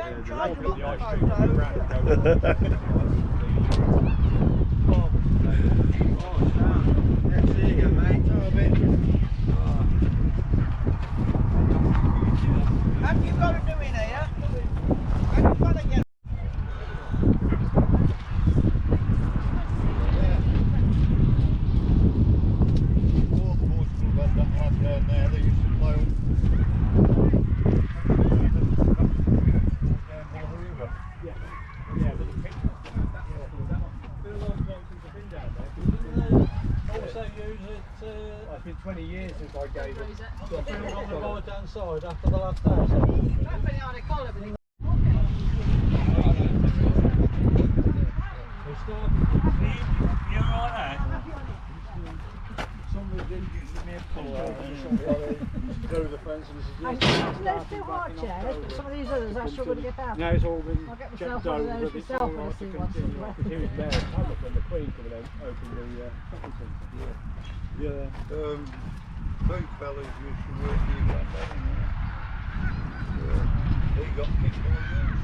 Have you got to do in here? Have you got to get It's been 20 years since I gave it. Got built on the right hand side after the last house. You're right there? Somebody didn't give me a pull out and go to the fence and says, Let's do Hartshill, let's put some of these others, I struggle to get out. now it's all been I'll get checked myself one over, of those but it's myself all when I right to see one continue. somewhere. Because he was there at Hamlet when the Queen could have opened the shopping centre. Yeah. Both fellas used to work here back then. He got kicked all years.